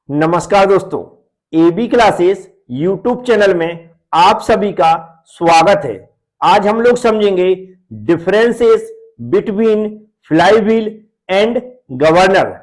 नमस्कार दोस्तों, AB classes YouTube channel में आप सभी का स्वागत है। आज हम लोग समझेंगे differences between flywheel and governor.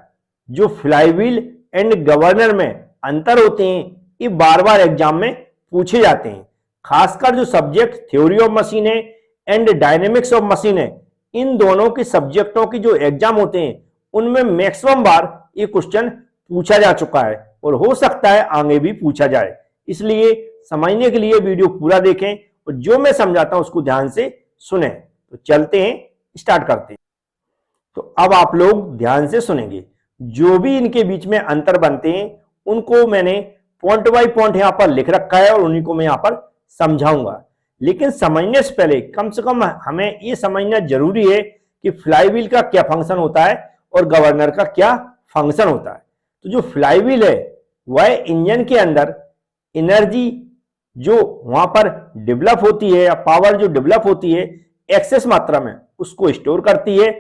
जो फ्लाईव्हील एंड गवर्नर में अंतर होते हैं ये बार बार एग्जाम में पूछे जाते हैं। खासकर जो सब्जेक्ट थ्योरी ऑफ मशीन है एंड डायनेमिक्स ऑफ मशीन है, इन दोनों के सब्जेक्टों की जो एग्जाम होते हैं उनमें मैक्सिमम बार ये क्वेश्चन पूछा जा चुका है और हो सकता है आगे भी पूछा जाए। इसलिए समझने के लिए वीडियो पूरा देखें और जो मैं समझाता हूं उसको ध्यान से सुने। तो चलते हैं, स्टार्ट करते हैं। तो अब आप लोग ध्यान से सुनेंगे। जो भी इनके बीच में अंतर बनते हैं उनको मैंने पॉइंट बाय पॉइंट यहां पर लिख रखा है और उन्हीं को मैं यहां पर समझाऊंगा। लेकिन समझने से पहले कम से कम हमें यह समझना जरूरी है कि फ्लाईव्हील का क्या फंक्शन होता है और गवर्नर का क्या फंक्शन होता है। तो जो फ्लाईव्हील है वह इंजन के अंदर एनर्जी जो वहां पर डेवलप होती है या पावर जो डेवलप होती है एक्सेस मात्रा में उसको स्टोर करती है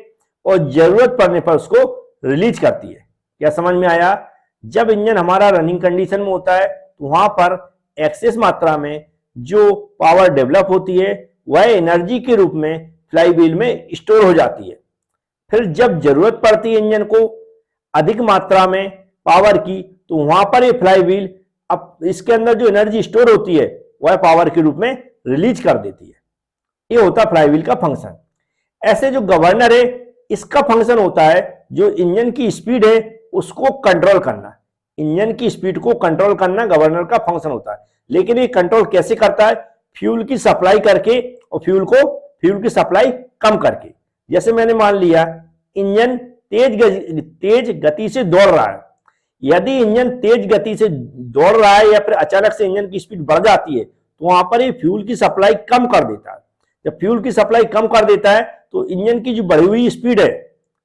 और जरूरत पड़ने पर उसको रिलीज करती है। क्या समझ में आया? जब इंजन हमारा रनिंग कंडीशन में होता है तो वहां पर एक्सेस मात्रा में जो पावर डेवलप होती है वह एनर्जी के रूप में फ्लाईव्हील में स्टोर हो जाती है। फिर जब जरूरत पड़ती है इंजन को अधिक मात्रा में पावर की तो वहां पर ये फ्लाईव्हील अब इसके अंदर जो एनर्जी स्टोर होती है वह पावर के रूप में रिलीज कर देती है। ये होता है फ्लाईव्हील का फंक्शन। ऐसे जो गवर्नर है इसका फंक्शन होता है जो इंजन की स्पीड है उसको कंट्रोल करना। इंजन की स्पीड को कंट्रोल करना गवर्नर का फंक्शन होता है। लेकिन ये कंट्रोल कैसे करता है? फ्यूल की सप्लाई करके और फ्यूल की सप्लाई कम करके। जैसे मैंने मान लिया इंजन तेज गति से दौड़ रहा है। यदि इंजन तेज गति से दौड़ रहा है या फिर अचानक से इंजन की स्पीड बढ़ जाती है तो वहां पर ये फ्यूल की सप्लाई कम कर देता है। जब फ्यूल की सप्लाई कम कर देता है तो इंजन की जो बढ़ी हुई स्पीड है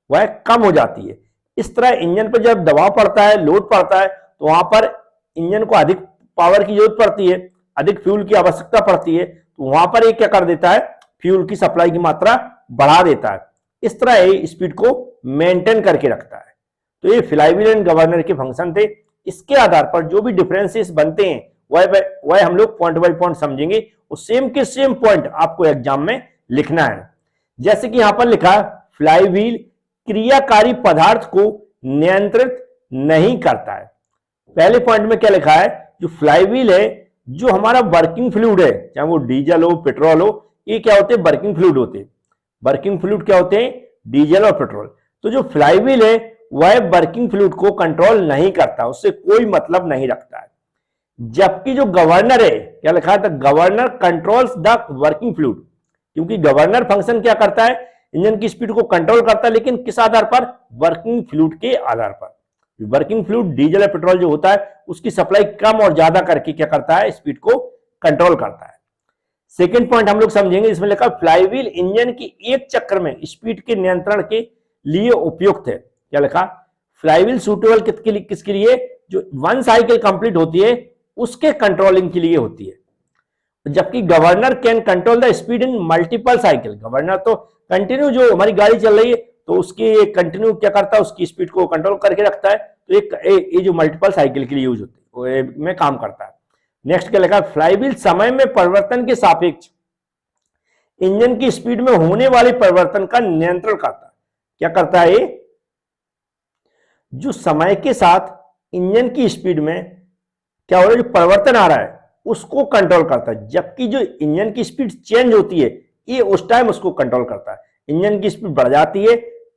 वह कम हो जाती है। इस तरह इंजन पर जब दबाव पड़ता है, लोड पड़ता है, तो वहां पर इंजन को अधिक पावर की जरूरत पड़ती है, अधिक फ्यूल की आवश्यकता पड़ती है। तो वहां पर ये क्या कर देता है? फ्यूल की सप्लाई की मात्रा बढ़ा देता है। इस तरह ये स्पीड को मेंटेन करके रखता है। तो ये फ्लाईव्हील एंड गवर्नर के फंक्शन थे। इसके आधार पर जो भी डिफरेंसेस बनते हैं वह हम लोग पॉइंट बाय पॉइंट समझेंगे और सेम के सेम पॉइंट आपको एग्जाम में लिखना है। जैसे कि यहां पर लिखा है फ्लाईव्हील क्रियाकारी पदार्थ को नियंत्रित नहीं करता है। पहले पॉइंट में क्या लिखा है? जो फ्लाईव्हील है जो हमारा वर्किंग फ्लूइड है, चाहे वो डीजल हो पेट्रोल हो, ये क्या होते हैं? वर्किंग फ्लूइड होते हैं। वर्किंग फ्लूइड क्या होते हैं? डीजल और पेट्रोल। तो जो फ्लाईव्हील है वह वर्किंग फ्लूइड को कंट्रोल नहीं करता, उससे कोई मतलब नहीं रखता है। जबकि जो गवर्नर है क्या लिखा है? The governor controls the working fluid. क्योंकि गवर्नर फंक्शन क्या करता है? इंजन की स्पीड को कंट्रोल करता है, लेकिन किस आधार पर? वर्किंग फ्लूइड के आधार पर। वर्किंग फ्लूइड डीजल या पेट्रोल जो होता है उसकी सप्लाई कम और ज्यादा करके क्या करता है? स्पीड को कंट्रोल करता है। सेकेंड पॉइंट हम लोग समझेंगे, इसमें लिखा फ्लाईव्हील इंजन की एक चक्र में स्पीड के नियंत्रण के लिए उपयुक्त है। क्या लिखा? फ्लाईव्हील सूटेबल किसके लिए? जो वन साइकिल कंप्लीट होती है उसके कंट्रोलिंग के लिए होती है। जबकि governor can control the speed in multiple cycle. Governor तो कंटिन्यू जो हमारी गाड़ी चल रही है तो उसकी कंटिन्यू क्या करता है? उसकी स्पीड को कंट्रोल करके रखता है। तो ये जो मल्टीपल साइकिल के लिए यूज होती है में काम करता है। नेक्स्ट क्या लिखा? फ्लाईव्हील समय में परिवर्तन के सापेक्ष इंजन की स्पीड में होने वाले परिवर्तन का नियंत्रण करता है। क्या करता है? जो समय के साथ इंजन की स्पीड में क्या हो रहा है, जो परिवर्तन आ रहा है उसको कंट्रोल करता है। जबकि जो इंजन की स्पीड चेंज होती है ये उस टाइम उसको कंट्रोल करता है। इंजन की स्पीड बढ़ जाती है,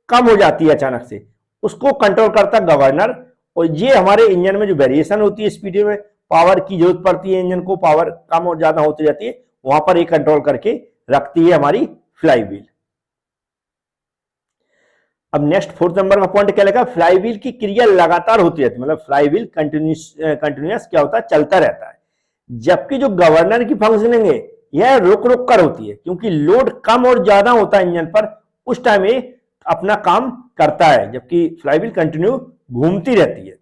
कम हो जाती है अचानक से, उसको कंट्रोल करता है गवर्नर। और ये हमारे इंजन में जो वेरिएशन होती है स्पीड में, पावर की जरूरत पड़ती है, इंजन को पावर कम और ज्यादा होती जाती है, वहां पर ये कंट्रोल करके रखती है हमारी फ्लाईव्हील। अब नेक्स्ट फोर्थ नंबर का पॉइंट क्या लिखा? फ्लाईव्हील की क्रिया लगातार होती रहती है, मतलब फ्लाईव्हील कंटिन्यूअस क्या होता है? चलता रहता है। जबकि जो गवर्नर की फंक्शनिंग है यह रुक रुक कर होती है, क्योंकि लोड कम और ज्यादा होता है इंजन पर, उस टाइम ये अपना काम करता है, जबकि फ्लाईव्हील कंटिन्यू घूमती रहती है।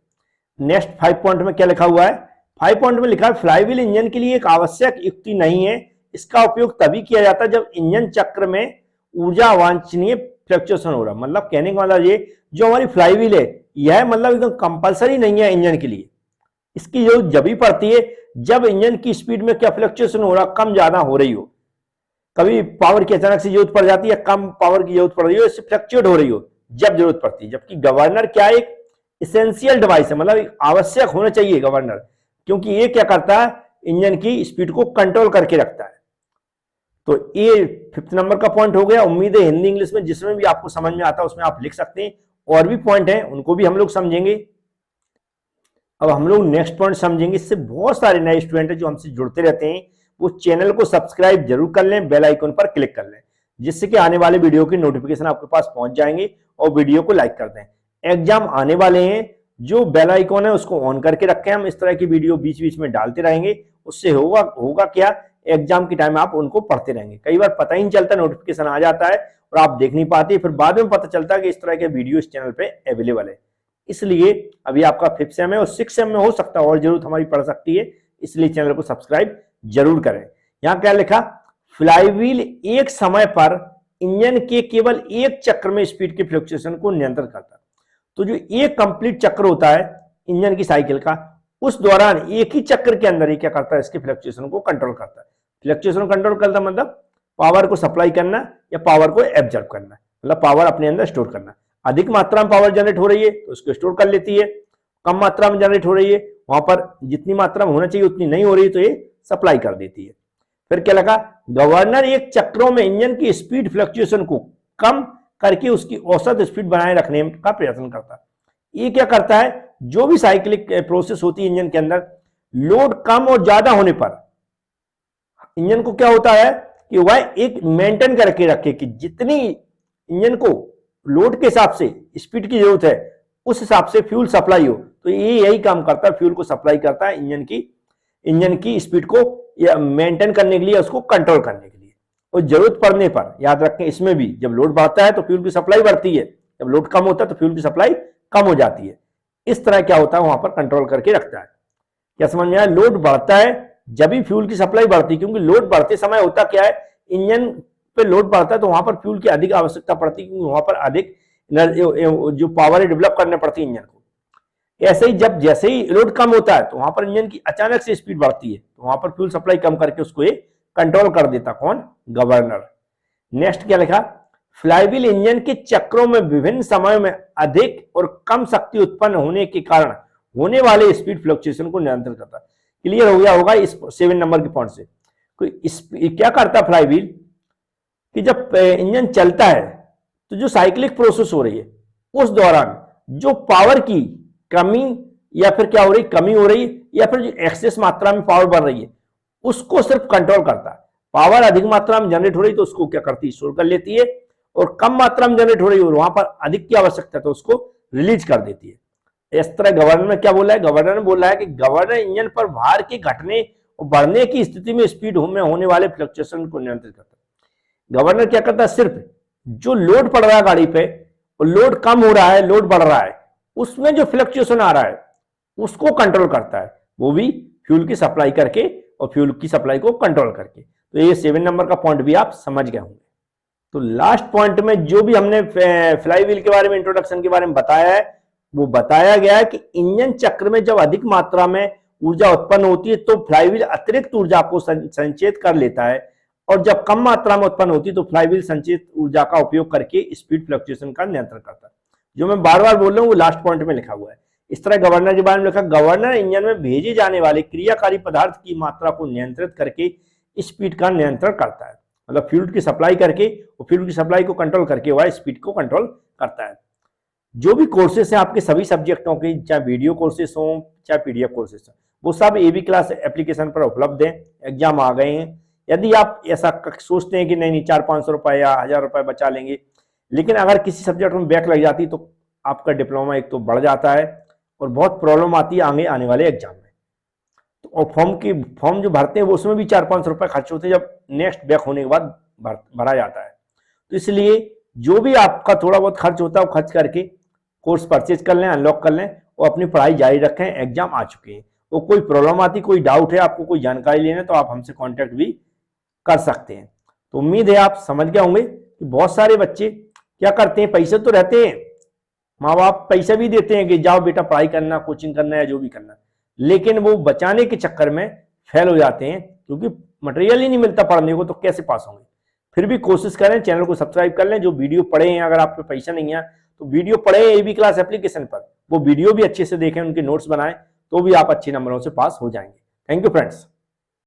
नेक्स्ट 5 पॉइंट में क्या लिखा हुआ है? 5 पॉइंट में लिखा है फ्लाईव्हील इंजन के लिए एक आवश्यक युक्ति नहीं है। इसका उपयोग तभी किया जाता है जब इंजन चक्र में ऊर्जा अवांछनीय फ्लक्चुएशन हो रहा। मतलब कहने का मतलब ये जो हमारी फ्लाईव्हील है यह मतलब एकदम कंपलसरी नहीं है इंजन के लिए। इसकी जरूरत जब भी पड़ती है जब इंजन की स्पीड में क्या फ्लक्चुएशन हो रहा, कम ज्यादा हो रही हो। कभी पावर की अचानक से जरूरत पड़ जाती है, कम पावर की जरूरत पड़ रही हो, इससे फ्लक्चुएट हो रही हो, जब जरूरत पड़ती है। जबकि गवर्नर क्या एक इसेंशियल डिवाइस है, मतलब आवश्यक होना चाहिए गवर्नर, क्योंकि ये क्या करता है, इंजन की स्पीड को कंट्रोल करके रखता है। तो ये 5th नंबर का पॉइंट हो गया। उम्मीद है हिंदी इंग्लिश में जिसमें भी आपको समझ में आता है उसमें आप लिख सकते हैं। और भी पॉइंट हैं उनको भी हम लोग समझेंगे। अब हम लोग नेक्स्ट पॉइंट समझेंगे। इससे बहुत सारे नए स्टूडेंट हैं जो हमसे जुड़ते रहते हैं, वो चैनल को सब्सक्राइब जरूर कर लें, बेल आइकन पर क्लिक कर लें, जिससे कि आने वाले वीडियो की नोटिफिकेशन आपके पास पहुंच जाएंगे। और वीडियो को लाइक कर दें। एग्जाम आने वाले हैं, जो बेल आइकन है उसको ऑन करके रखें। हम इस तरह की वीडियो बीच बीच में डालते रहेंगे। उससे होगा क्या, एग्जाम के टाइम आप उनको पढ़ते रहेंगे। कई बार पता ही नहीं चलता, नोटिफिकेशन आ जाता है और आप देख नहीं पाते, फिर बाद में पता चलता है कि इस तरह के वीडियो इस चैनल पे अवेलेबल है। इसलिए अभी आपका 5th सेम है और 6th सेम में हो सकता है और जरूरत हमारी पड़ सकती है, इसलिए चैनल को सब्सक्राइब जरूर करें। यहां क्या लिखा, फ्लाईव्हील एक समय पर इंजन के केवल एक चक्र में स्पीड के फ्लक्चुएशन को नियंत्रित करता है। तो जो एक कंप्लीट चक्र होता है इंजन की साइकिल का, उस दौरान एक ही चक्र के अंदर ही क्या करता है, इसके फ्लक्चुएशन को कंट्रोल करता है। फ्लक्चुएशन कंट्रोल करता मतलब पावर को सप्लाई करना या पावर को एब्जॉर्ब करना, मतलब पावर अपने अंदर स्टोर करना। अधिक मात्रा में पावर जनरेट हो रही है तो उसको स्टोर कर लेती है, कम मात्रा में जनरेट हो रही है वहां पर जितनी मात्रा में होना चाहिए उतनी नहीं हो रही है तो ये सप्लाई कर देती है। फिर क्या लगा, गवर्नर एक चक्रों में इंजन की स्पीड फ्लक्चुएशन को कम करके उसकी औसत स्पीड बनाए रखने का प्रयत्न करता है। ये क्या करता है, जो भी साइक्लिक प्रोसेस होती है इंजन के अंदर, लोड कम और ज्यादा होने पर इंजन को क्या होता है कि वह एक मेंटेन करके रखे कि जितनी इंजन को लोड के हिसाब से स्पीड की जरूरत है उस हिसाब से फ्यूल सप्लाई हो। तो ये यही काम करता है, फ्यूल को सप्लाई करता है इंजन की स्पीड को मेंटेन करने के लिए, उसको कंट्रोल करने के लिए। और जरूरत पड़ने पर याद रखें, इसमें भी जब लोड बढ़ता है तो फ्यूल की सप्लाई बढ़ती है, जब लोड कम होता है तो फ्यूल की सप्लाई कम हो जाती है। इस तरह क्या होता है, वहां पर कंट्रोल करके रखता है। क्या समझ में आया, लोड बढ़ता है जब भी फ्यूल की सप्लाई बढ़ती है, क्योंकि लोड बढ़ते समय होता क्या है, इंजन पे लोड बढ़ता है तो वहां पर फ्यूल की अधिक आवश्यकता पड़ती है, क्योंकि वहां पर अधिक जो पावर है डेवलप करने पड़ती है इंजन को। ऐसे ही जब जैसे ही लोड कम होता है तो वहां पर इंजन की अचानक से स्पीड बढ़ती है, तो वहां पर फ्यूल सप्लाई कम करके उसको ये कंट्रोल कर देता, कौन, गवर्नर। नेक्स्ट क्या लिखा, फ्लाईव्हील इंजन के चक्रों में विभिन्न समयों में अधिक और कम शक्ति उत्पन्न होने के कारण होने वाले स्पीड फ्लक्चुएशन को नियंत्रित करता है। क्लियर हो गया होगा इस 7 नंबर के पॉइंट से। क्या करता फ्लाईव्हील कि जब इंजन चलता है तो जो साइक्लिक प्रोसेस हो रही है उस दौरान जो पावर की कमी या फिर क्या हो रही, कमी हो रही या फिर जो एक्सेस मात्रा में पावर बढ़ रही है उसको सिर्फ कंट्रोल करता है। पावर अधिक मात्रा में जनरेट हो रही तो उसको क्या करती है, स्टोर कर लेती है, और कम मात्रा में जनरेट हो रही है और वहां पर अधिक की आवश्यकता है तो उसको रिलीज कर देती है। इस तरह गवर्नर ने क्या बोला है, गवर्नर ने बोला है कि गवर्नर इंजन पर भार के घटने और बढ़ने की स्थिति में स्पीड में होने वाले फ्लक्चुएशन को नियंत्रित करता है। गवर्नर क्या करता है, सिर्फ जो लोड पड़ रहा है गाड़ी पे, और लोड कम हो रहा है, लोड बढ़ रहा है, उसमें जो फ्लक्चुएशन आ रहा है उसको कंट्रोल करता है, वो भी फ्यूल की सप्लाई करके और फ्यूल की सप्लाई को कंट्रोल करके। तो ये 7 नंबर का पॉइंट भी आप समझ गए होंगे। तो लास्ट पॉइंट में जो भी हमने फ्लाईव्हील के बारे में, इंट्रोडक्शन के बारे में बताया है, वो बताया गया है कि इंजन चक्र में जब अधिक मात्रा में ऊर्जा उत्पन्न होती है तो फ्लाईव्हील अतिरिक्त ऊर्जा को संचेत कर लेता है, और जब कम मात्रा में उत्पन्न होती है तो फ्लाईव्हील संचित ऊर्जा का उपयोग करके स्पीड फ्लक्चुएशन का नियंत्रण करता है। जो मैं बार बार बोल रहा हूं वो लास्ट पॉइंट में लिखा हुआ है। इस तरह गवर्नर के बारे में लिखा, गवर्नर इंजन में भेजे जाने वाले क्रियाकारी पदार्थ की मात्रा को नियंत्रित करके स्पीड का नियंत्रण करता है, मतलब फ्यूल की सप्लाई करके और फ्यूल की सप्लाई को कंट्रोल करके वह स्पीड को कंट्रोल करता है। जो भी कोर्सेस हैं आपके सभी सब्जेक्टों के, चाहे वीडियो कोर्सेस हों चाहे पीडीएफ कोर्सेस हों, वो सब एबी क्लास एप्लीकेशन पर उपलब्ध हैं। एग्जाम आ गए हैं, यदि आप ऐसा सोचते हैं कि नहीं 400-500 रुपए या 1000 रुपए बचा लेंगे, लेकिन अगर किसी सब्जेक्ट में बैक लग जाती तो आपका डिप्लोमा एक तो बढ़ जाता है और बहुत प्रॉब्लम आती है आगे आने वाले एग्जाम में। तो और फॉर्म जो भरते हैं वो उसमें भी 400-500 रुपए खर्च होते हैं जब नेक्स्ट बैक होने के बाद भरा जाता है। तो इसलिए जो भी आपका थोड़ा बहुत खर्च होता है वो खर्च करके कोर्स परचेज कर लें, अनलॉक कर लें और अपनी पढ़ाई जारी रखें। एग्जाम आ चुके हैं, वो कोई प्रॉब्लम आती, कोई डाउट है, आपको कोई जानकारी लेना तो आप हमसे कॉन्टेक्ट भी कर सकते हैं। तो उम्मीद है आप समझ गए होंगे कि बहुत सारे बच्चे क्या करते हैं, पैसे तो रहते हैं माँ बाप पैसे भी देते हैं कि जाओ बेटा पढ़ाई करना, कोचिंग करना या जो भी करना, लेकिन वो बचाने के चक्कर में फेल हो जाते हैं क्योंकि मटेरियल ही नहीं मिलता पढ़ने को, तो कैसे पास होंगे। फिर भी कोशिश करें, चैनल को सब्सक्राइब कर लें। जो वीडियो पढ़े हैं, अगर आप पे पैसा नहीं है तो वीडियो पढ़े एबी क्लास एप्लीकेशन पर, वो वीडियो भी अच्छे से देखें, उनके नोट्स बनाएं, तो भी आप अच्छे नंबरों से पास हो जाएंगे। Thank you friends.